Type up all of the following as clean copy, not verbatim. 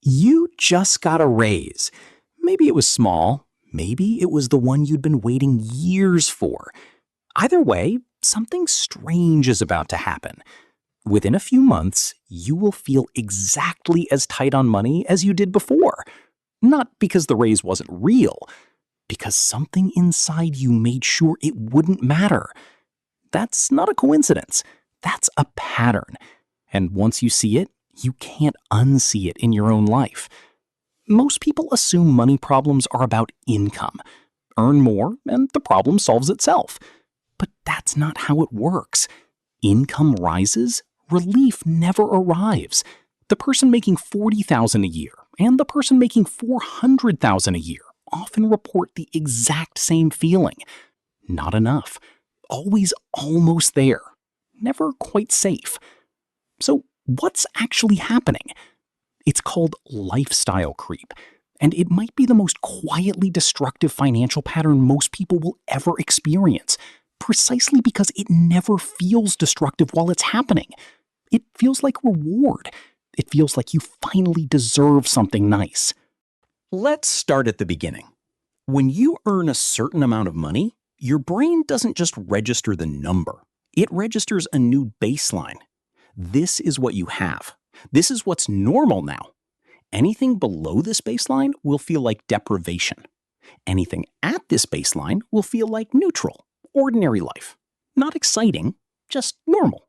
You just got a raise. Maybe it was small, maybe it was the one you'd been waiting years for. Either way, something strange is about to happen. Within a few months, you will feel exactly as tight on money as you did before. Not because the raise wasn't real, because something inside you made sure it wouldn't matter. That's not a coincidence. That's a pattern. And once you see it, you can't unsee it in your own life. Most people assume money problems are about income. Earn more, and the problem solves itself. But that's not how it works. Income rises, relief never arrives. The person making $40,000 a year and the person making $400,000 a year often report the exact same feeling. Not enough. Always almost there. Never quite safe. So what's actually happening? It's called lifestyle creep, and it might be the most quietly destructive financial pattern most people will ever experience, precisely because it never feels destructive while it's happening. It feels like reward. It feels like you finally deserve something nice. Let's start at the beginning. When you earn a certain amount of money, your brain doesn't just register the number. It registers a new baseline. This is what you have. This is what's normal now. Anything below this baseline will feel like deprivation. Anything at this baseline will feel like neutral, ordinary life. Not exciting, just normal.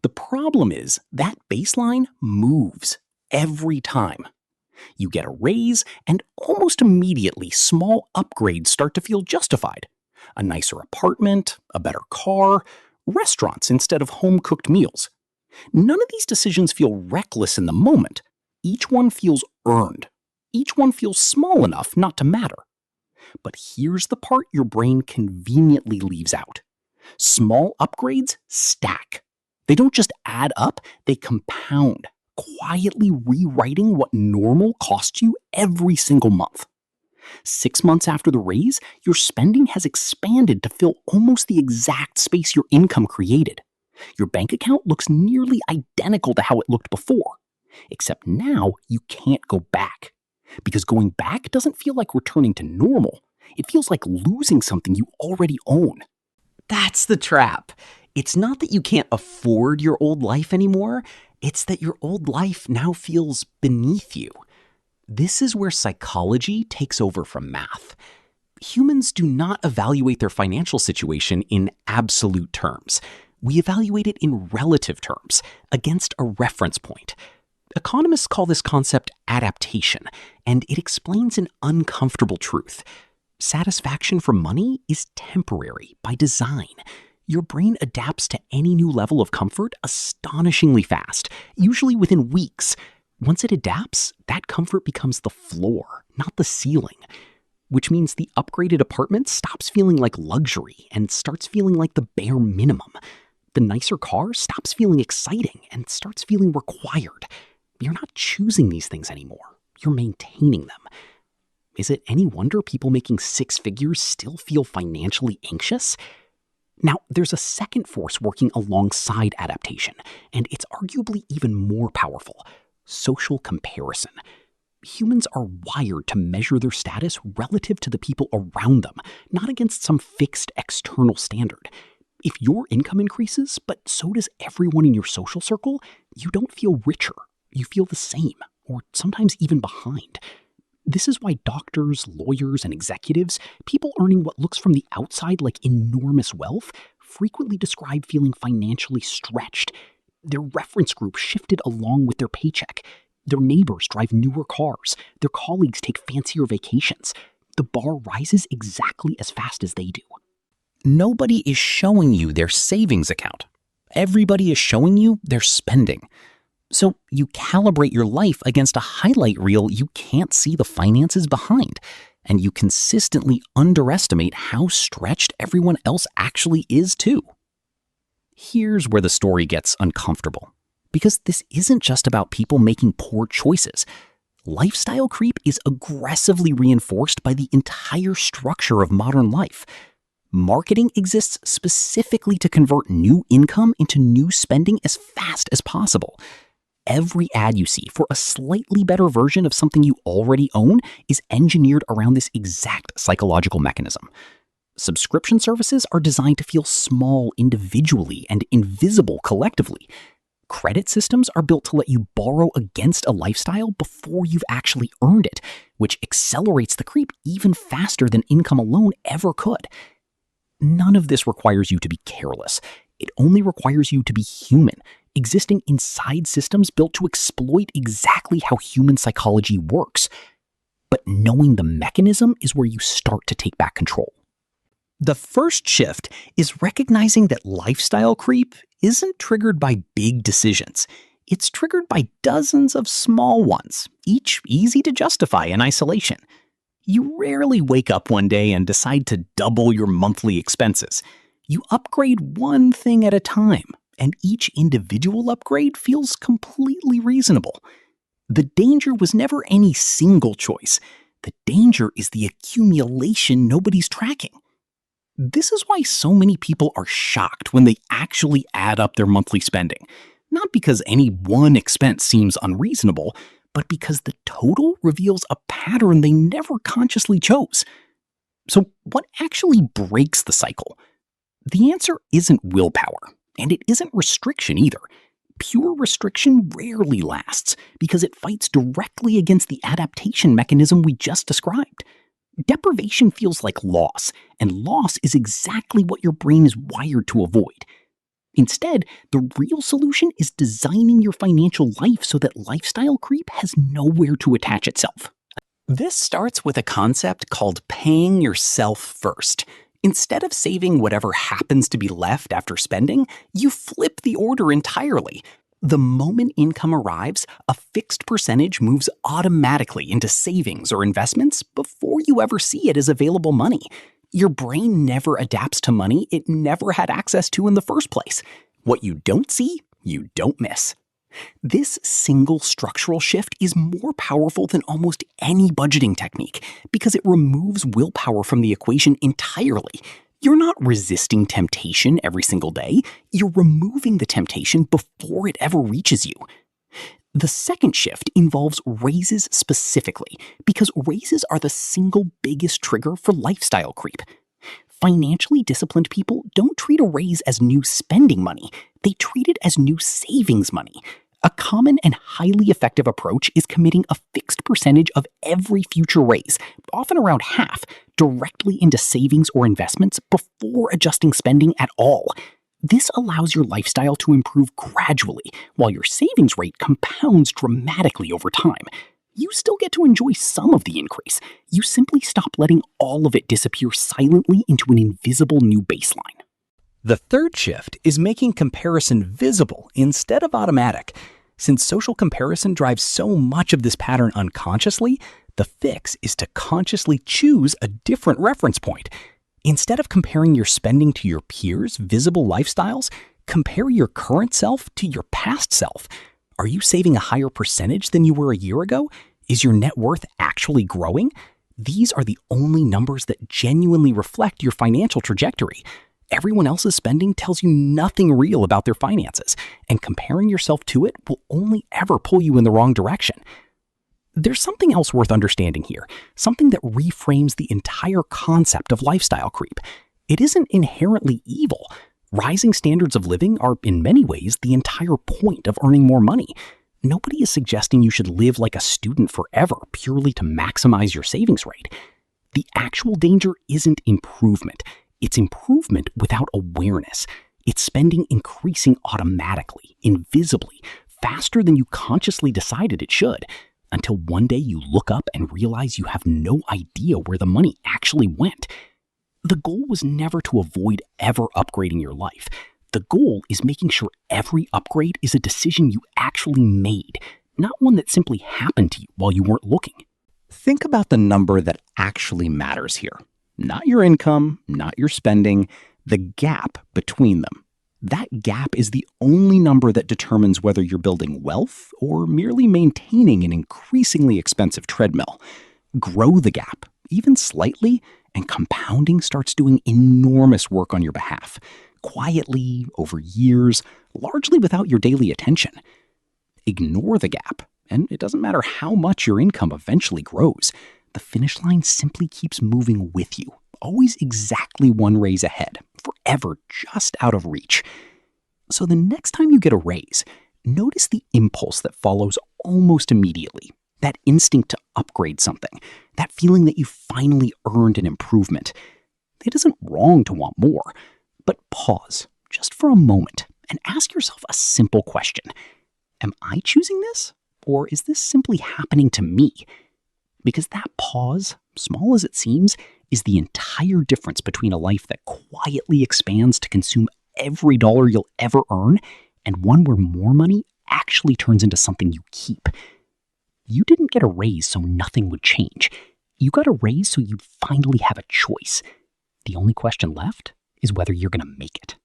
The problem is that baseline moves every time. You get a raise, and almost immediately small upgrades start to feel justified. A nicer apartment, a better car, restaurants instead of home-cooked meals. None of these decisions feel reckless in the moment. Each one feels earned. Each one feels small enough not to matter. But here's the part your brain conveniently leaves out. Small upgrades stack. They don't just add up, they compound, quietly rewriting what normal costs you every single month. 6 months after the raise, your spending has expanded to fill almost the exact space your income created. Your bank account looks nearly identical to how it looked before. Except now you can't go back. Because going back doesn't feel like returning to normal. It feels like losing something you already own. That's the trap. It's not that you can't afford your old life anymore. It's that your old life now feels beneath you. This is where psychology takes over from math. Humans do not evaluate their financial situation in absolute terms. We evaluate it in relative terms, against a reference point. Economists call this concept adaptation, and it explains an uncomfortable truth. Satisfaction from money is temporary by design. Your brain adapts to any new level of comfort astonishingly fast, usually within weeks. Once it adapts, that comfort becomes the floor, not the ceiling. Which means the upgraded apartment stops feeling like luxury and starts feeling like the bare minimum. The nicer car stops feeling exciting and starts feeling required. You're not choosing these things anymore. You're maintaining them. Is it any wonder people making 6 figures still feel financially anxious? Now, there's a second force working alongside adaptation, and it's arguably even more powerful: social comparison. Humans are wired to measure their status relative to the people around them, not against some fixed external standard. If your income increases, but so does everyone in your social circle, you don't feel richer. You feel the same, or sometimes even behind. This is why doctors, lawyers, and executives, people earning what looks from the outside like enormous wealth, frequently describe feeling financially stretched. Their reference group shifted along with their paycheck. Their neighbors drive newer cars. Their colleagues take fancier vacations. The bar rises exactly as fast as they do. Nobody is showing you their savings account. Everybody is showing you their spending. So you calibrate your life against a highlight reel you can't see the finances behind, and you consistently underestimate how stretched everyone else actually is too. Here's where the story gets uncomfortable, because this isn't just about people making poor choices. Lifestyle creep is aggressively reinforced by the entire structure of modern life. Marketing exists specifically to convert new income into new spending as fast as possible. Every ad you see for a slightly better version of something you already own is engineered around this exact psychological mechanism. Subscription services are designed to feel small individually and invisible collectively. Credit systems are built to let you borrow against a lifestyle before you've actually earned it, which accelerates the creep even faster than income alone ever could. None of this requires you to be careless. It only requires you to be human, existing inside systems built to exploit exactly how human psychology works. But knowing the mechanism is where you start to take back control. The first shift is recognizing that lifestyle creep isn't triggered by big decisions. It's triggered by dozens of small ones, each easy to justify in isolation. You rarely wake up one day and decide to double your monthly expenses. You upgrade one thing at a time, and each individual upgrade feels completely reasonable. The danger was never any single choice. The danger is the accumulation nobody's tracking. This is why so many people are shocked when they actually add up their monthly spending. Not because any one expense seems unreasonable, but because the total reveals a pattern they never consciously chose. So what actually breaks the cycle? The answer isn't willpower, and it isn't restriction either. Pure restriction rarely lasts because it fights directly against the adaptation mechanism we just described. Deprivation feels like loss, and loss is exactly what your brain is wired to avoid. Instead, the real solution is designing your financial life so that lifestyle creep has nowhere to attach itself. This starts with a concept called paying yourself first. Instead of saving whatever happens to be left after spending, you flip the order entirely. The moment income arrives, a fixed percentage moves automatically into savings or investments before you ever see it as available money. Your brain never adapts to money it never had access to in the first place. What you don't see, you don't miss. This single structural shift is more powerful than almost any budgeting technique because it removes willpower from the equation entirely. You're not resisting temptation every single day. You're removing the temptation before it ever reaches you. The second shift involves raises specifically, because raises are the single biggest trigger for lifestyle creep. Financially disciplined people don't treat a raise as new spending money. They treat it as new savings money. A common and highly effective approach is committing a fixed percentage of every future raise, often around half, directly into savings or investments before adjusting spending at all. This allows your lifestyle to improve gradually, while your savings rate compounds dramatically over time. You still get to enjoy some of the increase. You simply stop letting all of it disappear silently into an invisible new baseline. The third shift is making comparison visible instead of automatic. Since social comparison drives so much of this pattern unconsciously, the fix is to consciously choose a different reference point. Instead of comparing your spending to your peers' visible lifestyles, compare your current self to your past self. Are you saving a higher percentage than you were a year ago? Is your net worth actually growing? These are the only numbers that genuinely reflect your financial trajectory. Everyone else's spending tells you nothing real about their finances, and comparing yourself to it will only ever pull you in the wrong direction. There's something else worth understanding here, something that reframes the entire concept of lifestyle creep. It isn't inherently evil. Rising standards of living are, in many ways, the entire point of earning more money. Nobody is suggesting you should live like a student forever purely to maximize your savings rate. The actual danger isn't improvement. It's improvement without awareness. It's spending increasing automatically, invisibly, faster than you consciously decided it should, until one day you look up and realize you have no idea where the money actually went. The goal was never to avoid ever upgrading your life. The goal is making sure every upgrade is a decision you actually made, not one that simply happened to you while you weren't looking. Think about the number that actually matters here. Not your income, not your spending, the gap between them. That gap is the only number that determines whether you're building wealth or merely maintaining an increasingly expensive treadmill. Grow the gap, even slightly, and compounding starts doing enormous work on your behalf, quietly, over years, largely without your daily attention. ignore the gap, and it doesn't matter how much your income eventually grows. The finish line simply keeps moving with you, always exactly one raise ahead, forever just out of reach. So the next time you get a raise, notice the impulse that follows almost immediately. That instinct to upgrade something, that feeling that you finally earned an improvement. It isn't wrong to want more, but pause just for a moment and ask yourself a simple question. Am I choosing this, or is this simply happening to me? Because that pause, small as it seems, is the entire difference between a life that quietly expands to consume every dollar you'll ever earn and one where more money actually turns into something you keep. You didn't get a raise so nothing would change. You got a raise so you'd finally have a choice. The only question left is whether you're going to make it.